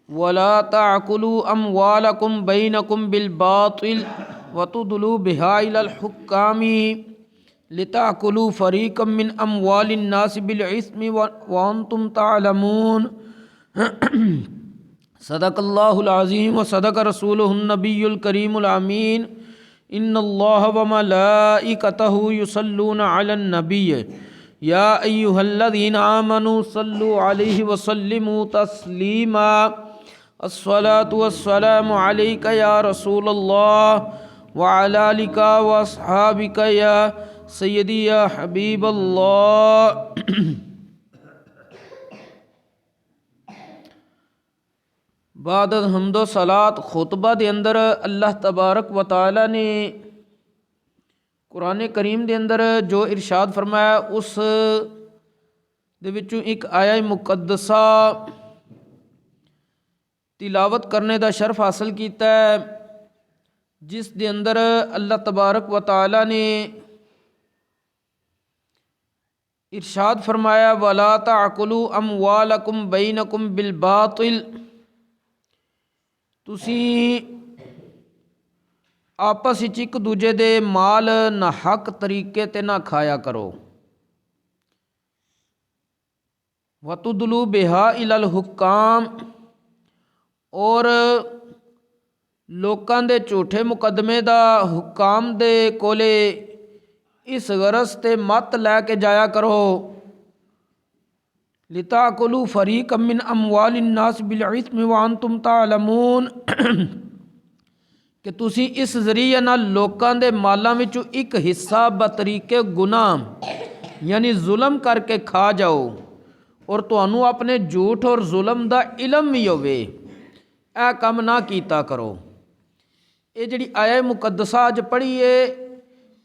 वला ताकुलू अमवालकुम बैनकुम बिलबातिल वतुदलू बिहा इलल हुक्कामी लिताकुलू फरीक़म मिन अमवालिन नास बिल इस्मि व अंतुम तालमून। सदक़ल्लाहुल अज़ीम व सदक़ रसूलुहुन नबियुल करीमुल अमीन। इन्नल्लाह व मलाइकतहु युसल्लूना अलन नबिय्य या अय्युहल्लज़ीना आमनू सल्लु अलैहि व सल्लिमू तस्लीमा। अस्सलातु वस्सलामु अलैका या रसूलल्लाह व अला आलिका व अस्हाबिका या सय्यदी या हबीबल्लाह। बाद हम्दो सलात खुतबा दे अंदर अल्लाह तबारक व तआला ने कुरान करीम दे अंदर जो इरशाद फरमाया उस दे विचों एक आया मुकद्दसा तिलावत करने का शर्फ हासिल किया है, जिस दे अंदर अल्लाह तबारक व तआला ने इरशाद फरमाया वला ताकुलू अमवालकुम बैनकुम बिलबातिल, तुसी आपस विच एक दूजे दे माल ना हक तरीके ते ना खाया करो। वतुदलू बिहा इलल हुक्काम, और लोकां दे झूठे मुकदमे दा हुक्काम दे कोले इस गरज ते मत लैके जाया करो। लिताकुलू फरीक़म मिन अमवालिन नास बिल इस्मि व अंतुम तालमून, कि तुसी इस जरिए नाल लोकां दे मालां विचों एक हिस्सा बतरीके गुनाह यानी जुल्म करके खा जाओ, और तुहानू अपने झूठ और जुल्म दा इलम भी होवे। ऐ काम ना कीता करो। ये जिहड़ी आया मुकद्दसा अज पढ़ीए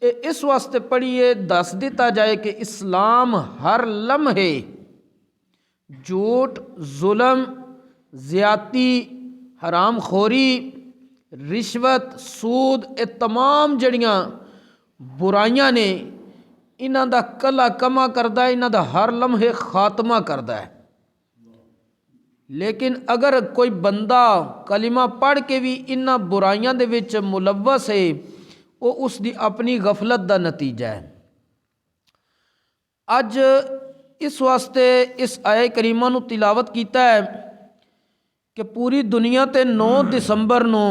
इस वास्ते पढ़ीए दस दिता जाए कि इस्लाम हर लम्हे झूठ, जुल्म, ज़्यादती, हराम खोरी, रिश्वत, सूद, ये तमाम जड़ियाँ बुराइयां ने इन्हां दा कला कमा करदा है, इन्हां दा हर लम्हे खात्मा करदा है। लेकिन अगर कोई बंदा कलिमा पढ़ के भी इन्हां बुराइयां दे विच मुलव्वस है, वो उसकी अपनी गफलत का नतीजा है। अज इस वास्ते इस आये करीमा नू तिलावत किया है कि पूरी दुनिया ते 9 दिसंबर नू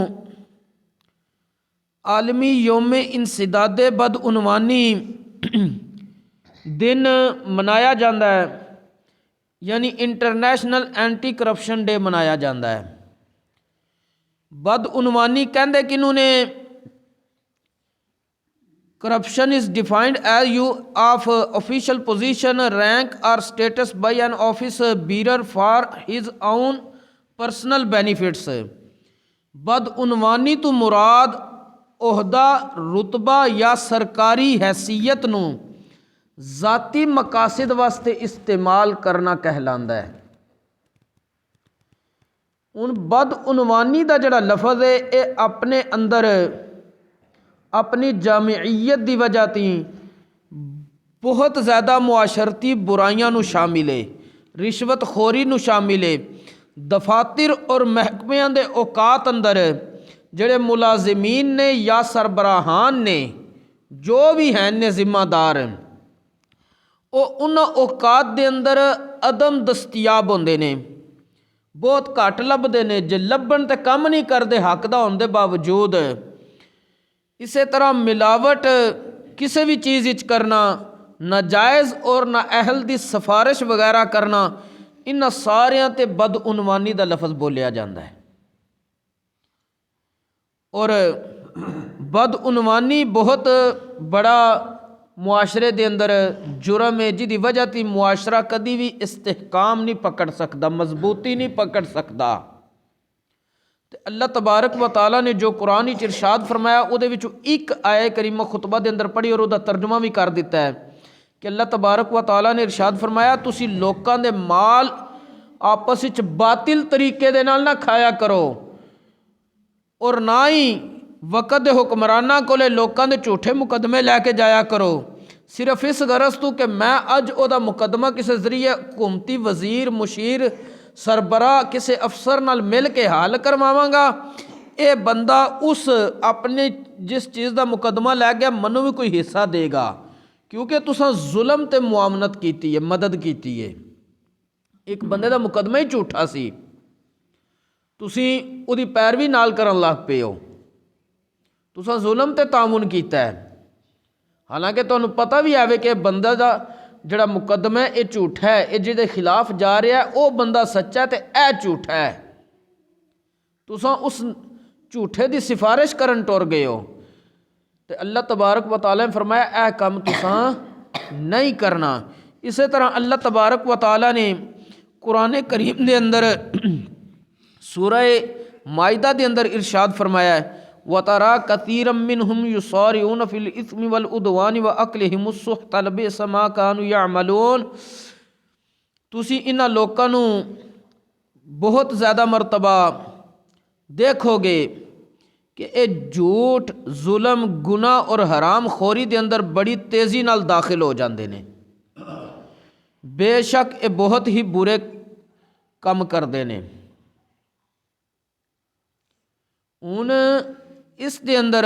आलमी योम इंसिदादे बदउनवानी दिन मनाया जाता है, यानी इंटरनेशनल एंटी करप्शन डे मनाया जाता है। बदउनवानी कहते किनू ने? Corruption is defined as use of official position, rank और status by an office bearer for his own personal benefits. बदउनवानी तो मुराद ओहदा, रुतबा या सरकारी हैसियत नू ज़ाती मकासद वास्ते इस्तेमाल करना कहलांदा है। हुण बदउनवानी का जिहड़ा लफज है ये अपने अंदर अपनी जामियत की वजह ती बहुत ज़्यादा मुआशरती बुराइयां नू शामिल है, रिश्वत खोरी नू शामिल है। दफातर और महकमियां दे औकात अंदर जिहड़े मुलाजिमीन ने या सरबराहान ने जो भी हैं ने जिम्मेदार, वो उन्हां औकात दे अंदर अदम दस्तियाब होंदे ने, बहुत घट लभदे ने। जे लभण ते काम नहीं करते हक दा होण दे बावजूद। इसे तरह मिलावट किसी भी चीज़ विच करना, नाजायज़ और नाअहल दी सिफारिश वगैरह करना, इन्हां सारियां ते बदउनवानी दा लफज बोलिया जाता है। और बदउनवानी बहुत बड़ा मुआशरे दे अंदर जुर्म है, जिहदी वजह ती मुआशरा कदी भी इस्तेहकाम नहीं पकड़ सकता, मजबूती नहीं पकड़ सकता। तो अल्लाह तबारक व तआला ने जो कुरान विच इरशाद फरमाया उहदे विचों एक आया करीमा खुतबा दे अंदर पढ़ी और उहदा तर्जुमा भी कर दिता है कि अल्लाह तबारक व तआला ने इरशाद फरमाया तुसी लोकां दे माल आपस विच बातिल तरीके दे नाल ना खाया करो, और ना ही वक़्त दे हुक्मरानां कोले लोकां दे झूठे मुकदमे लैके जाया करो, सिर्फ इस गरज तो कि मैं अज उहदा मुकदमा किसी जरिए हुकूमती वजीर, मुशीर, सरबराह किसी अफसर नाल मिल के हल करवावांगा, ये बंदा उस अपने जिस चीज़ का मुकदमा लै गया मनु भी कोई हिस्सा देगा, क्योंकि तुसां जुल्म ते मुआवनत की है, मदद की है। एक बंदे का मुकदमा ही झूठा सी, तुसी उहदी पैरवी नाल करन लग पे हो, तुसां जुल्म ते तामुन कीता है। हालांकि तुहानूं पता भी आवे कि बंदा का जिहड़ा मुकदमा है ये झूठा है, ये जिहदे खिलाफ जा रहा है वो बंदा सच्चा है तो यह झूठा है, तुसां उस झूठे की सिफारिश करन टुर गए हो। तो अल्लाह तबारक व तआला ने फरमाया यह काम तुसां नहीं करना। इसी तरह अल्लाह तबारक व तआला ने कुरान करीम के अंदर सूरह माइदा के अंदर इरशाद फरमाया है, वतरा कसीरम मिनहुम युसारिऊन फिल इस्मि वल उदवान व अक्लिहिमुस सुहत लबिअस मा कानू यअमलून। तुसी इन्हां लोकां नूं बहुत ज़्यादा मरतबा देखोगे कि ये झूठ, जुल्म, गुनाह और हराम खोरी के अंदर बड़ी तेज़ी नाल दाखिल हो जाते हैं। बेशक ये बहुत ही बुरे काम करते हैं। हुण इस दे अंदर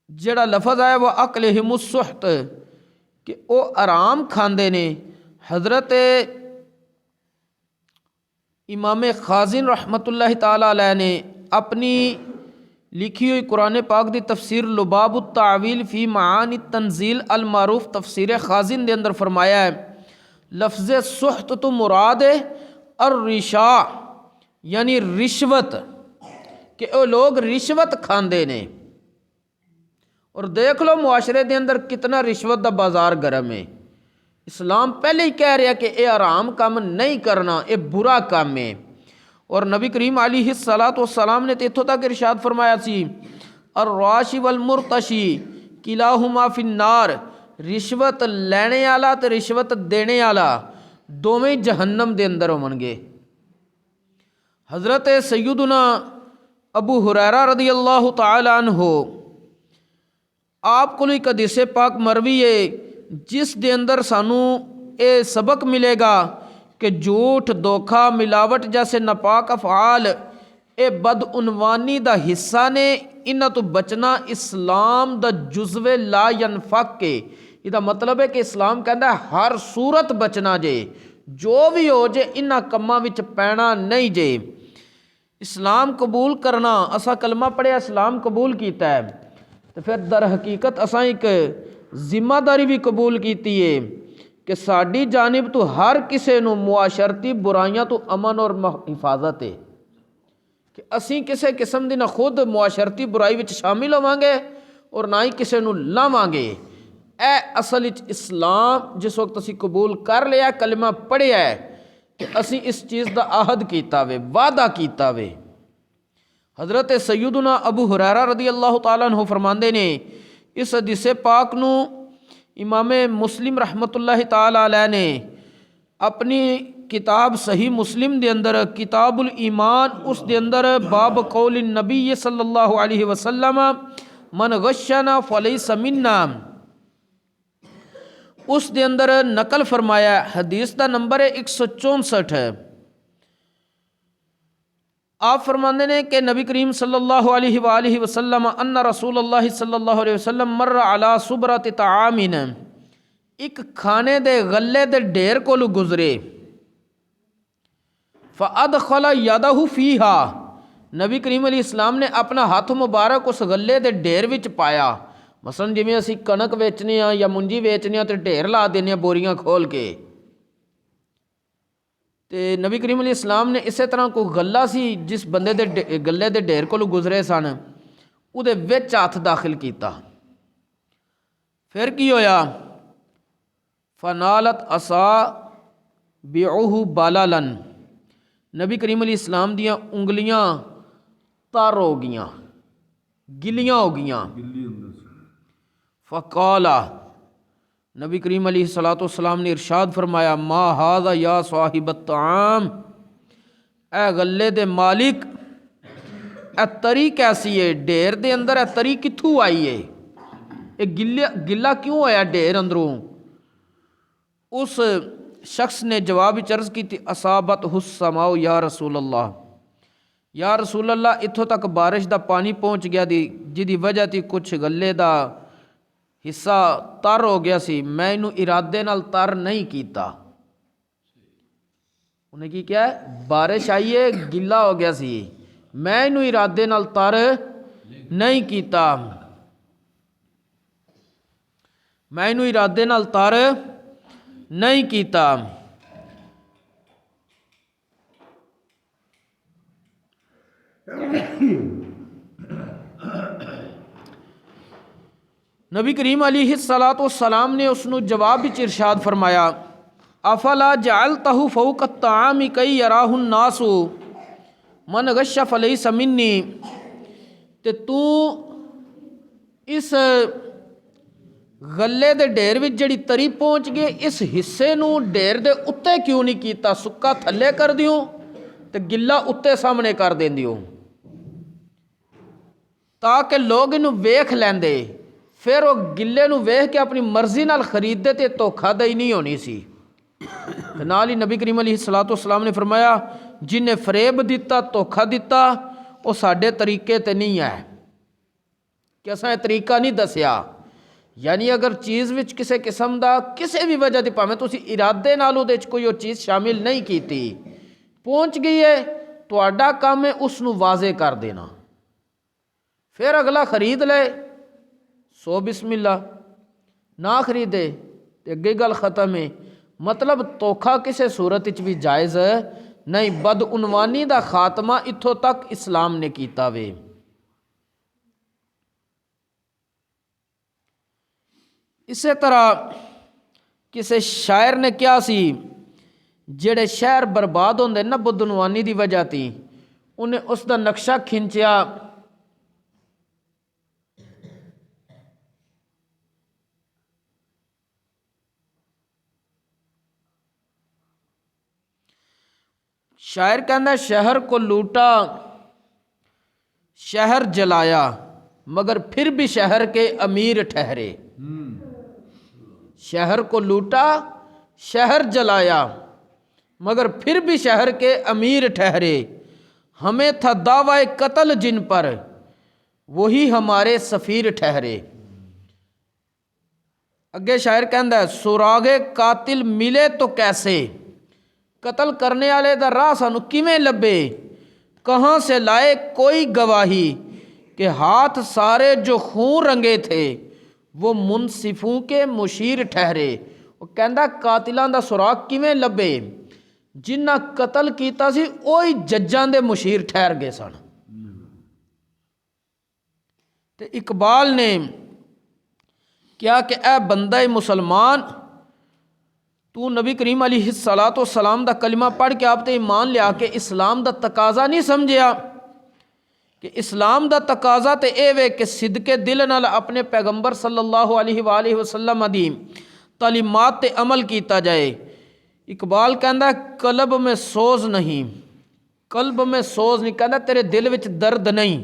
जिहड़ा लफज आया वह अक्लिहिमुस सुहत कि वो आराम खांदे ने। हज़रत इमाम खाजिन रहमतुल्लाहि ताला अलैह ने अपनी लिखी हुई कुरान पाक दी तफसीर लुबाबुत तावील फ़ी मानी तंजील अल मारूफ तफसीर खाजिन के अंदर फरमाया है, लफ्ज़ सुहत तो मुराद है और रिशा यानी रिश्वत, कि वो लोग रिश्वत खांदे ने। और देख लो मुआशरे के अंदर कितना रिश्वत का बाजार गर्म है। इस्लाम पहले ही कह रहा कि यह आराम काम नहीं करना, ये बुरा काम है। और नबी करीम अलैहिस्सलातु वस्सलाम ने तो इत्थों तक इरशाद फरमाया सी, और राशि वल मुरतशी किलाहुमा फिन्नार, रिश्वत लैने वाला तो रिश्वत देने वाला दोवें जहन्नम के अंदर होवणगे। हज़रत सैयदुना अबू हुरैरा रदी अल्लाह तआला अन्हु आप को एक हदीस पाक मरवी है जिस दे अंदर सानू ये सबक मिलेगा कि झूठ, धोखा, मिलावट जैसे नापाक अफआल ये बदउनवानी का हिस्सा ने। इन्हां तो बचना इस्लाम दा जुज़वे ला यनफक के, इसका मतलब है कि इस्लाम कहता है हर सूरत बचना जे, जो भी हो जे इन्हां कम्मां विच पैना नहीं जे। इस्लाम कबूल करना, असा कलमा पढ़िया इस्लाम कबूल किया है, तो फिर दर हकीकत असा एक जिम्मेदारी भी कबूल की है कि साड़ी जानिब तो हर किसी नूं मुआशरती बुराइयां तो अमन और हिफाजत है, कि असी किसी किस्म की ना खुद मुआशरती बुराई विच शामिल होवांगे और ना ही किसी नूं लावांगे। ए असल इस्लाम जिस वक्त असी कबूल कर लिया, कलमा पढ़िया है कि असी इस चीज़ का आहद किया वे, वादा किया वे। हज़रत सैयदुना अबू हुरैरा रदी अल्लाह तआला अन्हु फरमांदे ने, इस हदीस पाक नूं इमाम मुस्लिम रहमतुल्लाहि ताला अलैह ने अपनी किताब सही मुस्लिम दे अंदर किताबुल ईमान उस दे अंदर बाब कौल नबी सल्लल्लाहु अलैहि वसल्लम मन गशना फलैसा मिन्ना उस दे अंदर नकल फरमाया। हदीस का नंबर है 164। आप फरमाते ने कि नबी करीम सल्लल्लाहु अलैहि वसल्लम अन्ना रसूलुल्लाह सल्लल्लाहु अलैहि वसल्लम मर्र अला सुबरत ताआमिन, एक खाने दे गले दे ढेर कोल गुजरे। फ़अदख़ला यदहु फ़ीहा, नबी करीम अलैहि सलाम ने अपना हाथ मुबारक उस गले दे ढेर विच पाया। मसलन जिमें असी कणक वेचने या मुंजी वेचने तो ढेर ला देने बोरियां खोल के, ते नबी करीम अलैहि सलाम ने इस तरह कोई गला सी जिस बंदे दे गले दे ढेर कोल गुजरे सन, उहदे विच हथ दाखिल किया। फिर की होया, फनालत असा बिउहु बालालन, नबी करीम अलैहि सलाम दियाँ उंगलियां तर हो गईयां, गिलियां हो गईयां। फ़क़ाला, नबी करीम अलैहिस्सलातु वस्सलाम ने इरशाद फरमाया, मा हाज़ा या साहिबत ताम, ए गले दे मालिक ए तरी कैसी है, ढेर दे अंदर ए तरी कित्थों आई है, ये गिला क्यों होया ढेर अंदरों। उस शख्स ने जवाब अर्ज की थी असाबत हुस्समाओ या रसूल अल्लाह इत्थों तक बारिश का पानी पहुँच गया दी जिदी वजह थी कुछ गले का हिस्सा तर हो गया सी, मैं इनू इरादे नाल तर नहीं कीता। उन्हें की क्या है, बारिश आई है गिला हो गया सी, मैं इनू इरादे नाल तर नहीं कीता, मैं इनू इरादे नाल तर नहीं कीता। नबी करीम अलैहिस्सलातु वस्सलाम ने उसनू जवाब विच इरशाद फरमाया अफला जअलतहु फौक अत्तामी कई यराहु नासु मन गश्शा फलैसा मिन्नी, ते तू इस गले दे ढेर विच जिहड़ी तरी पहुँच गई इस हिस्से नू ढेर दे उत्ते क्यों नहीं कीता, सुक्का थल्ले कर दियो ते गिला उत्ते सामने कर देंदियो ताकि लोग इनू वेख लैंदे, फिर वो गिले नू वेख के अपनी मर्जी नाल खरीदते ते धोखाधड़ी नहीं होनी सी। नाल ही नबी करीम अलैहिस्सलातु वस्सलाम ने फरमाया जिन्हें फरेब दिता धोखा दिता वो साडे तरीके ते नहीं है कि असां ये तरीका नहीं दसिया। यानी अगर चीज़ विच किसी किस्म का किसी भी वजह की भावें तुसीं इरादे नाल उहदे च कोई वो चीज़ शामिल नहीं की पहुँच गई है, तुहाडा काम है उसनू वाजे कर देना, फिर अगला खरीद ले सो बिस्मिल्ला, ना खरीदे तो अगे गल ख़त्म है। मतलब धोखा किसी सूरत विच भी जायज़ नहीं, बदउनवानी का खात्मा इत्थों तक इस्लाम ने कीता वे। इसे तरह किसी शायर ने क्या सी जेड़े शहर बर्बाद होंदे ना बदउनवानी की वजह थी, उन्हें उसका नक्शा खिंचिया शायर कहना शहर को लूटा शहर जलाया मगर फिर भी शहर के अमीर ठहरे, शहर को लूटा शहर जलाया मगर फिर भी शहर के अमीर ठहरे, हमें था दावाए कत्ल जिन पर वही हमारे सफ़ीर ठहरे। अगे शायर कहता है सुरागे कातिल मिले तो कैसे, कत्ल करने वाले दा राह सानू किवें लभे, कहाँ से लाए कोई गवाही कि हाथ सारे जो खून रंगे थे वो मुनसिफों के मुशीर ठहरे। वो कहता कातिलां दा सुराग किवें लभे, जिन्ना कत्ल कीता सी ओही जज्जां दे मुशीर ठहर गए सन। ते इकबाल ने क्या कि ऐ बंदा मुसलमान तू नबी करीम अलैहिस्सलातु वस्सलाम दा कलिमा पढ़ के आप ते ईमान लिया के इस्लाम दा तकाजा नहीं समझिया कि इस्लाम दा तकाजा ते ए वे कि सिदके दिल नाल अपने पैगंबर सल्लल्लाहु अलैहि वसल्लम दी तालीमात ते अमल कीता जाए। इकबाल कहता कल्ब में सोज नहीं, कल्ब में सोज नहीं, कहता तेरे दिल विच दर्द नहीं,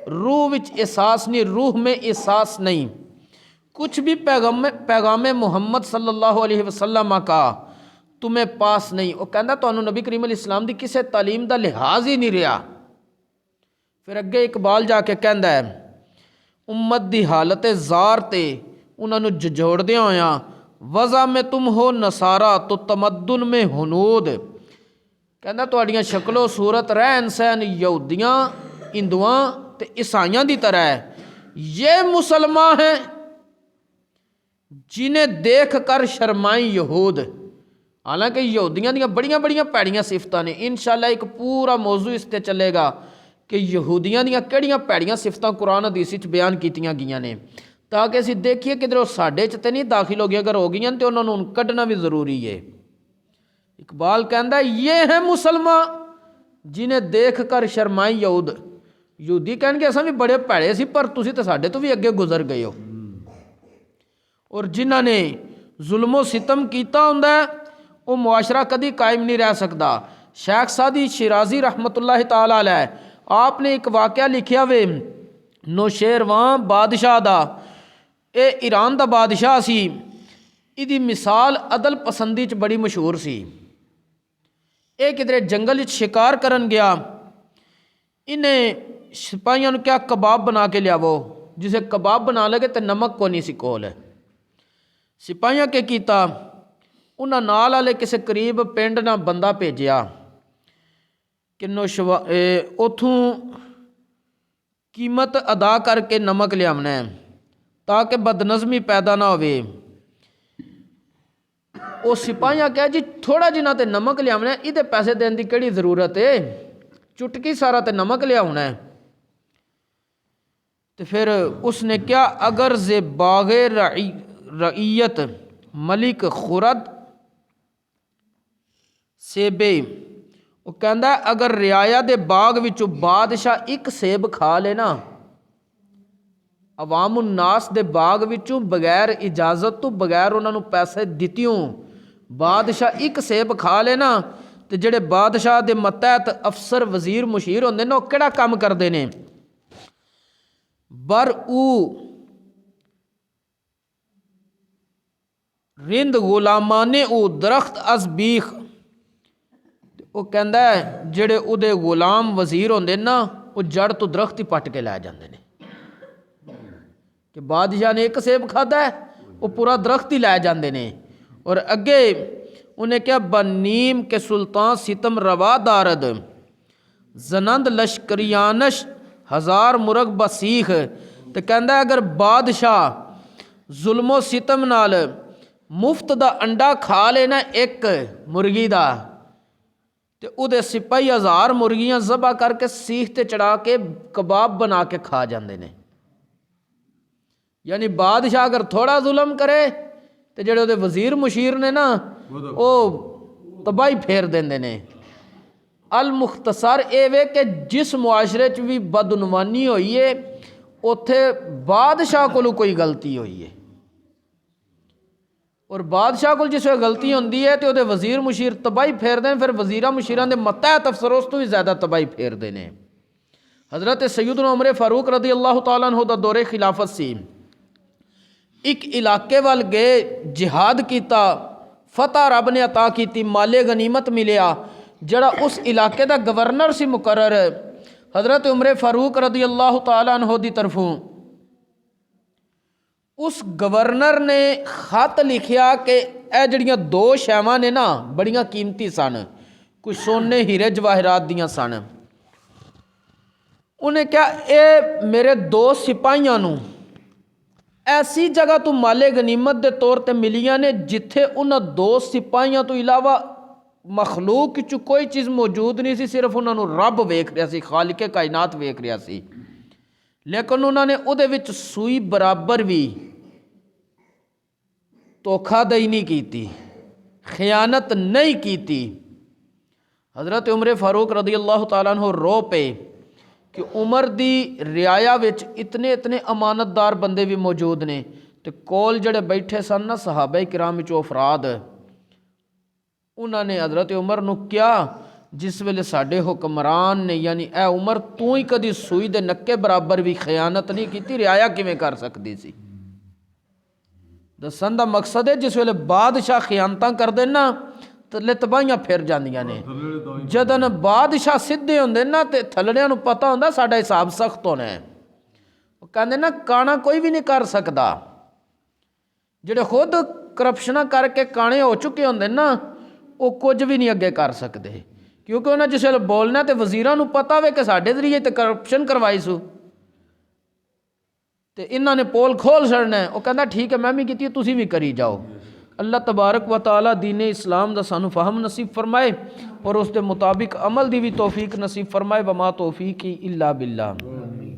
रूह विच एहसास नहीं, रूह में एहसास नहीं, कुछ भी पैगाम मुहम्मद सल्लल्लाहु अलैहि वसल्लम का तुम्हें पास नहीं। वो कहता तो नबी करीम अलैहिस्सलाम दी किसी तालीम का लिहाज ही नहीं रहा। फिर अगे इकबाल जाके कहता है उम्मत दी हालत ज़ार ते उन्होंने जजोड़दे होया वज़ा में तुम हो नसारा तो तमद्दुन में हुनूद, कहता तुहाड़ियां शक्लो सूरत रहन सहन यहूदियाँ हिंदुआं ते ईसाइयां दी तरह है, ये मुसलमान हैं जिन्हें देख कर शर्माई यहूद। हालांकि यहूदियों दी बड़ियां बड़ियां भैड़ियां सिफतां ने, इंशाअल्लाह एक पूरा मौजू इस ते चलेगा कि यहूदियों दी किहड़ियां भैड़ियां सिफतां कुरान हदीस विच बयान कीतियां गईयां ने, ताकि असीं देखिए किधरों साडे च ते नहीं दाखिल हो गई, अगर हो गई तो उन्होंने हुण कढ़ना भी ज़रूरी है। इकबाल कहता ये है मुसलमान जिन्हें देख कर शर्माई यहूद। यहूदी कहणगे असां भी बड़े भैड़े सी पर तुसीं तो साडे तो भी अगे गुजर गए हो। और जिन्हों ने जुल्मो सितम किया हुंदा वो मुआशरा कभी कायम नहीं रह सकता। शेख सादी शिराजी रहमतुल्लाह ताला अलैह आपने एक वाक़या लिखिया वे नौशेरवां बादशाह दा, ये ईरान दा बादशाह सी, ਇਹਦੀ ਮਿਸਾਲ ਅਦਲ ਪਸੰਦੀ 'ਚ ਬੜੀ ਮਸ਼ਹੂਰ ਸੀ। ਇਹ ਕਿਧਰੇ ਜੰਗਲ ਵਿੱਚ ਸ਼ਿਕਾਰ ਕਰਨ ਗਿਆ, ਇਹਨੇ ਸਿਪਾਹੀਆਂ ਨੂੰ ਕਿਹਾ ਕਬਾਬ ਬਣਾ ਕੇ ਲਿਆਵੋ। ਜਿਸੇ ਕਬਾਬ ਬਣਾ ਲਗੇ ਤੇ ਨਮਕ ਕੋ ਨਹੀਂ ਸੀ ਕੋਲ। ਸਿਪਾਹੀਆਂ ਕੀ ਕੀਤਾ, ਉਹਨਾਂ ਨਾਲ ਵਾਲੇ ਕਿਸੇ ਕਰੀਬ ਪਿੰਡ ਨਾਲ ਬੰਦਾ ਭੇਜਿਆ ਕਿੰਨੋ ਉੱਥੋਂ ਕੀਮਤ ਅਦਾ ਕਰਕੇ ਨਮਕ ਲਿਆਉਣਾ ਹੈ ਤਾਂ ਕਿ ਬਦਨਜ਼ਮੀ ਪੈਦਾ ਨਾ ਹੋਵੇ। ਉਹ ਸਿਪਾਹੀਆਂ ਕਿਹਾ ਜੀ ਥੋੜਾ ਜਿਹਾ ਤੇ ਨਮਕ ਲਿਆਉਣਾ, ਇਹਦੇ ਪੈਸੇ ਦੇਣ ਦੀ ਕਿਹੜੀ ਜ਼ਰੂਰਤ ਹੈ, ਚੁਟਕੀ ਸਾਰਾ ਤੇ ਨਮਕ ਲਿਆਉਣਾ ਹੈ। तो फिर उसने क्या अगर जे बागे रईयत मलिक खुरद सेबे, वो कहता अगर रियाया दे बाग विचों बादशाह एक सेब खा लेना, अवाम उन्नास दे बाग विचों बगैर इजाजत तो बगैर उन्होंने पैसे दित्तियों बादशाह एक सेब खा लेना, तो जेड़े बादशाह दे मतहत अफसर वजीर मुशीर होंदे ने वो किहड़ा काम करते हैं, बर ऊ रिंद गुलामाने ऊ दरख्त अज बीख, वो कहता है जेड़े उहदे गुलाम वजीर होंदे ना वो जड़ तो दरख्त ही पट के लै जाते हैं कि बादशाह ने एक सेब खादा है वो पूरा दरख्त ही लै जाते हैं। और अगे उन्हें क्या बनीम के सुल्तान सितम रवा दारद जनंद लश्करियानश हज़ार मुरग बसीख, तो कहता अगर बादशाह जुल्मो सितम नाल मुफ्त दा अंडा खा लेना एक मुर्गी दा, तो उहदे सिपाही 1000 मुर्गियां ज़बा करके सीख ते चढ़ा के कबाब बना के खा जाते हैं। यानी बादशाह अगर थोड़ा जुल्म करे तो जेड़े उहदे वजीर मुशीर ने ना वो तबाही फेर देंदे ने। अल मुख्तसर ये वे कि जिस मुआशरे च भी बदउनवानी हुई है उत्थे बादशाह को कोई गलती हुई है, और बादशाह को जिस वे गलती होंदी है तो उहदे वजीर मुशीर तबाही फेरते हैं, फिर वजीर मुशीरां दे मतहत अफसर उस तो भी ज़्यादा तबाही फेरते हैं। हज़रत सैयदना उमर फारूक रदी अल्लाह तआला अन्हु दा दौरे खिलाफत सी, एक इलाके वाल गए, जिहाद किया, फतह रब ने अता की, माले गनीमत मिलिया, जड़ा उस इलाके का गवर्नर सी मुकर्रर हज़रत उमर फारूक रदी अल्लाह तआला अन्हु दी तरफों, उस गवर्नर ने खत लिखिया कि यह जड़ियाँ 2 शैवां ने ना बड़ियाँ कीमती सन, कुछ सोने हीरे जवाहरात दियाँ सन। उन्हें क्या ये मेरे 2 सिपाहियों नूं ऐसी जगह तो माले गनीमत के तौर पर मिलियां ने जिथे उन्होंने 2 सिपाहियों तो इलावा मखलूक च कोई चीज़ मौजूद नहीं सी, सिर्फ उन्होंने रब वेख रहा सी, खालिके कायनात वेख रहा सी, लेकिन उन्होंने उहदे विच सूई बराबर भी धोखादही नहीं की, खयानत नहीं की। हज़रत उमर फारूक रदी अल्लाह तआला अन्हु रो पे कि उमर दी रियाया विच इतने इतने अमानतदार बंदे भी मौजूद ने, तो कोल जड़े बैठे सन ना सहाबा किराम विचों अफराद, उन्होंने हज़रत उमर नूं क्या जिस वेले साडे हुक्मरान ने यानी ए उमर तू ही कदी सूई दे नक्के बराबर भी खयानत नहीं की, रियाया किवें कर सकदी सी। दसन दा मकसद है जिस वेले बादशाह खयानतां करदे ना थल्ले तबाहियां फिर जांदियां ने, जदन बादशाह सीधे होंदे ना ते थल्लियां नूं पता होंदा साडा हिसाब सख्त होना है। वो कहंदे ना काना कोई भी नहीं कर सकदा, जिहड़े खुद करप्शनां करके काने हो चुके होंदे ना वो कुछ भी नहीं अगे कर सकते, क्योंकि उन्हें जिस वेले बोलना तो वजीरां नूं पता वे कि साडे जरिए तो करप्शन करवाई सू, तो इन्हां ने पोल खोल छड़ना है। वो कहता ठीक है मैं भी की, तुसीं भी करी जाओ। अल्लाह तबारक व तआला दीन इस्लाम दा सानू फहम नसीब फरमाए और उसके मुताबिक अमल दी भी तौफीक नसीब फरमाए। वमा तौफीकी इल्ला बिल्लाह।